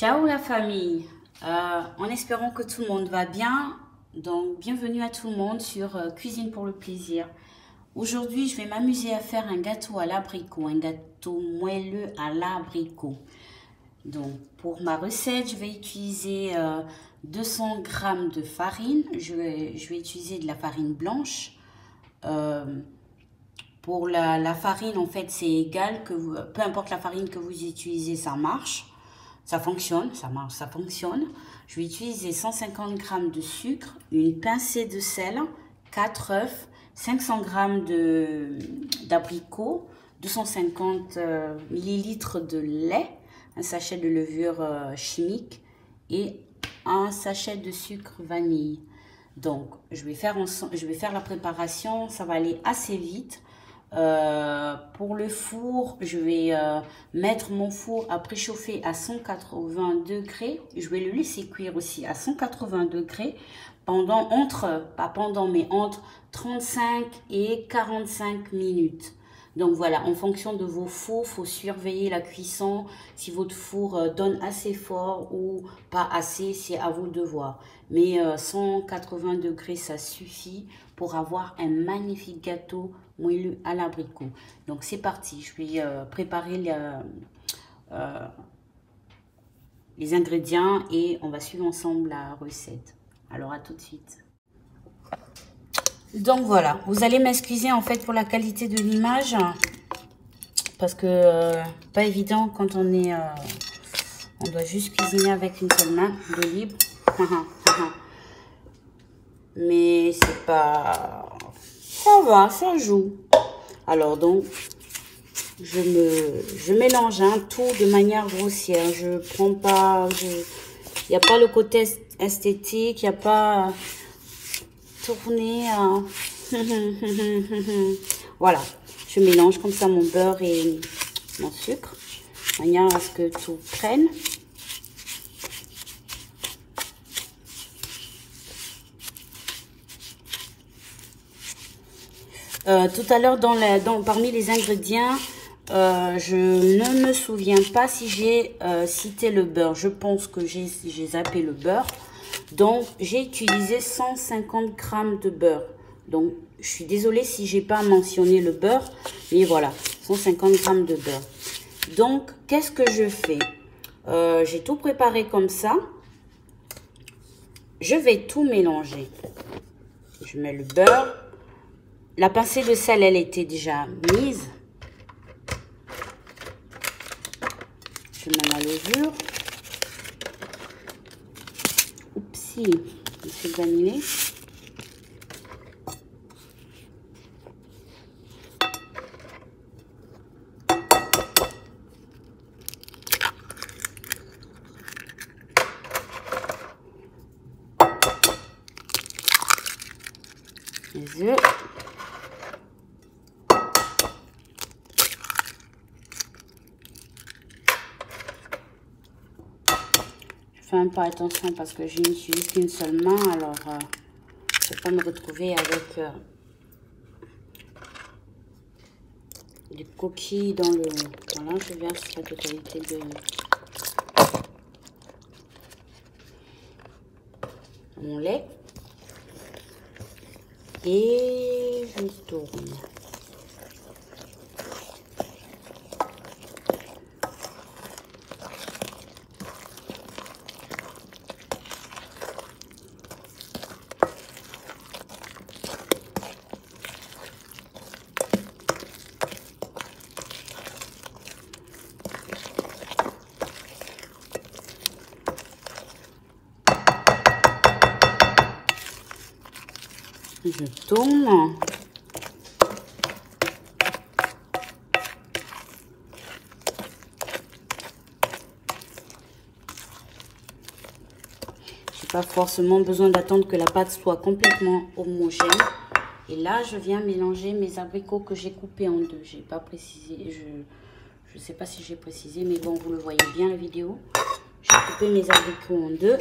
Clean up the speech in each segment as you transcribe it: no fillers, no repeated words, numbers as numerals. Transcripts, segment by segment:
Ciao la famille, en espérant que tout le monde va bien. Donc bienvenue à tout le monde sur Cuisine pour le plaisir. Aujourd'hui je vais m'amuser à faire un gâteau à l'abricot, un gâteau moelleux à l'abricot. Donc pour ma recette je vais utiliser 200 g de farine, je vais utiliser de la farine blanche. Pour la farine en fait c'est égal, peu importe la farine que vous utilisez ça marche. Ça fonctionne, ça marche, ça fonctionne. Je vais utiliser 150 g de sucre, une pincée de sel, 4 œufs, 500 g d'abricots, 250 ml de lait, un sachet de levure chimique et un sachet de sucre vanille. Donc, je vais faire la préparation, ça va aller assez vite. Pour le four, je vais mettre mon four à préchauffer à 180 degrés. Je vais le laisser cuire aussi à 180 degrés entre 35 et 45 minutes. Donc voilà, en fonction de vos fours, il faut surveiller la cuisson. Si votre four donne assez fort ou pas assez, c'est à vous de voir. Mais 180 degrés, ça suffit pour avoir un magnifique gâteau moelleux à l'abricot. Donc c'est parti, je vais préparer les ingrédients et on va suivre ensemble la recette. Alors à tout de suite. Donc voilà, vous allez m'excuser en fait pour la qualité de l'image parce que pas évident quand on doit juste cuisiner avec une seule main, de libre. Mais c'est pas, ça va, ça joue. Alors donc je mélange tout de manière grossière. Je prends pas, il n'y a pas le côté esthétique, il n'y a pas tourner. Voilà, je mélange comme ça mon beurre et mon sucre, de manière à ce que tout prenne. Tout à l'heure, parmi les ingrédients, je ne me souviens pas si j'ai cité le beurre. Je pense que j'ai zappé le beurre. Donc, j'ai utilisé 150 g de beurre. Donc, je suis désolée si j'ai pas mentionné le beurre. Mais voilà, 150 g de beurre. Donc, qu'est-ce que je fais? J'ai tout préparé comme ça. Je vais tout mélanger. Je mets le beurre. La pincée de sel, elle était déjà mise. Je mets la levure. Oupsie, je suis vanillée. Les œufs. Fais un peu attention parce que je n'utilise qu'une seule main, alors je ne vais pas me retrouver avec des coquilles dans le... Voilà, je verse la totalité de mon lait et je tourne. Je tourne. J'ai pas forcément besoin d'attendre que la pâte soit complètement homogène. Et là, je viens mélanger mes abricots que j'ai coupés en deux. J'ai pas précisé, je sais pas si j'ai précisé, mais bon, vous le voyez bien la vidéo. J'ai coupé mes abricots en deux.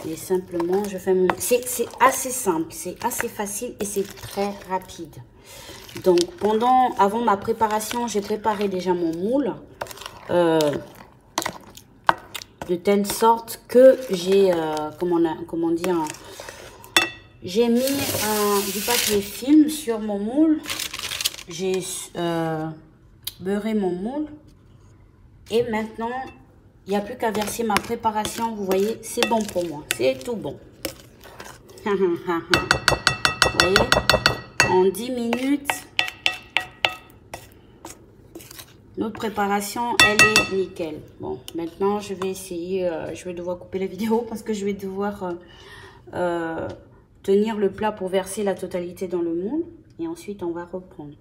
Et simplement, je fais mon... C'est assez simple, c'est assez facile et c'est très rapide. Donc, avant ma préparation, j'ai préparé déjà mon moule. de telle sorte que j'ai, comment dire, j'ai mis du papier film sur mon moule. J'ai beurré mon moule. Et maintenant, il n'y a plus qu'à verser ma préparation. Vous voyez, c'est bon pour moi. C'est tout bon. Vous voyez, en 10 minutes, notre préparation, elle est nickel. Bon, maintenant, je vais essayer, je vais devoir couper la vidéo parce que je vais devoir tenir le plat pour verser la totalité dans le moule. Et ensuite, on va reprendre.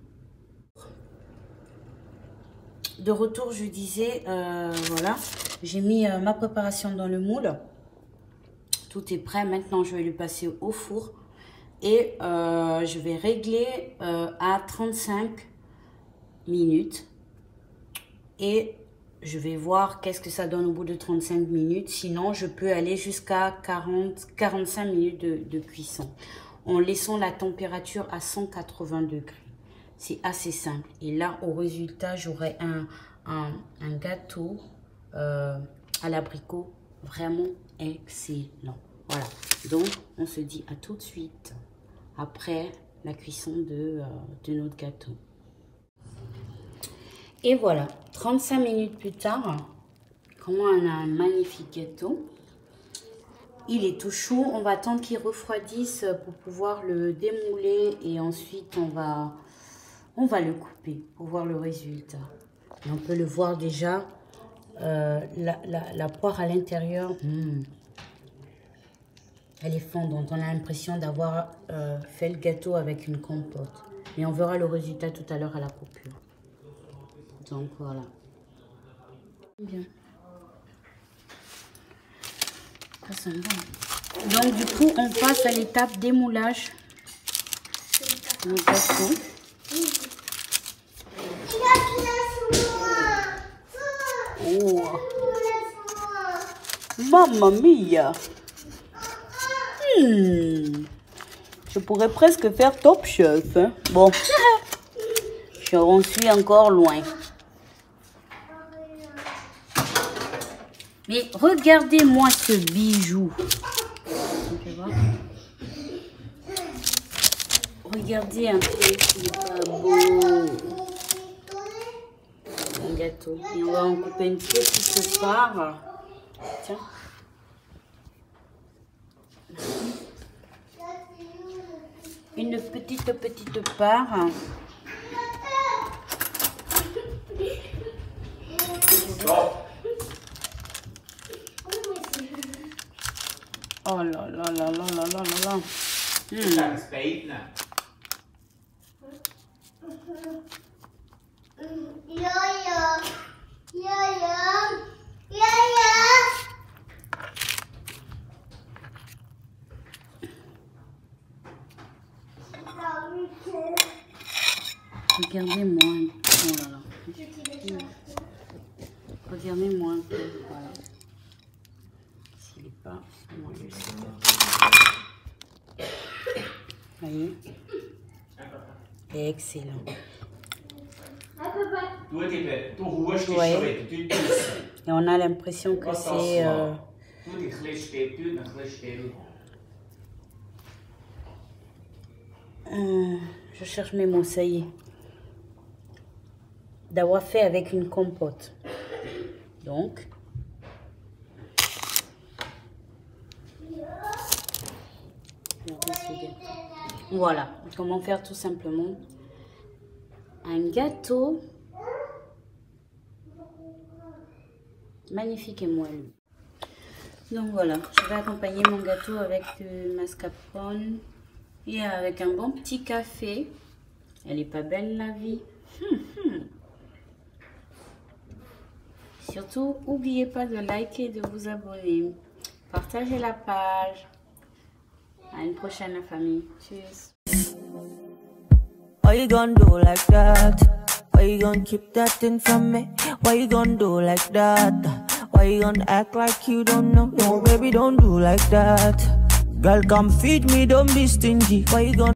De retour, je disais, voilà, j'ai mis ma préparation dans le moule. Tout est prêt. Maintenant, je vais le passer au four. Et je vais régler à 35 minutes. Et je vais voir qu'est-ce que ça donne au bout de 35 minutes. Sinon, je peux aller jusqu'à 40-45 minutes de cuisson. En laissant la température à 180 degrés. C'est assez simple. Et là, au résultat, j'aurai un gâteau à l'abricot vraiment excellent. Voilà. Donc, on se dit à tout de suite après la cuisson de notre gâteau. Et voilà, 35 minutes plus tard, comment on a un magnifique gâteau. Il est tout chaud. On va attendre qu'il refroidisse pour pouvoir le démouler et ensuite on va le couper pour voir le résultat. Et on peut le voir déjà, la poire à l'intérieur, elle est fondante. On a l'impression d'avoir fait le gâteau avec une compote. Mais on verra le résultat tout à l'heure à la coupure. Donc voilà. Bien. Ça sent bon. Donc du coup, on passe à l'étape démoulage de notre gâteau. Oh. Mamma mia. Je pourrais presque faire top chef. Hein? Bon, j'en suis encore loin. Mais regardez-moi ce bijou. Regardez un peu, il est pas beau. Un gâteau. Et on va en couper une petite part. Tiens. Une petite part. Oh là là là là là là là. Regardez-moi. Oh là là. Regardez-moi un peu. Voilà. S'il n'est pas. Voyez. Excellent. Ouais. Et on a l'impression que c'est... je cherche mes mots, ça y est. D'avoir fait avec une compote. Donc... Voilà, comment faire tout simplement un gâteau magnifique et moelleux. Donc voilà, je vais accompagner mon gâteau avec du mascarpone et avec un bon petit café. Elle est pas belle la vie. Surtout, n'oubliez pas de liker et de vous abonner. Partagez la page. À une prochaine, la famille. Cheers. Why you gonna do like that? Why you gonna keep that thing from me? Why you gonna do like that? Why you gonna act like you don't know? No, baby, don't do like that. Girl, come feed me, don't be stingy. Why you gonna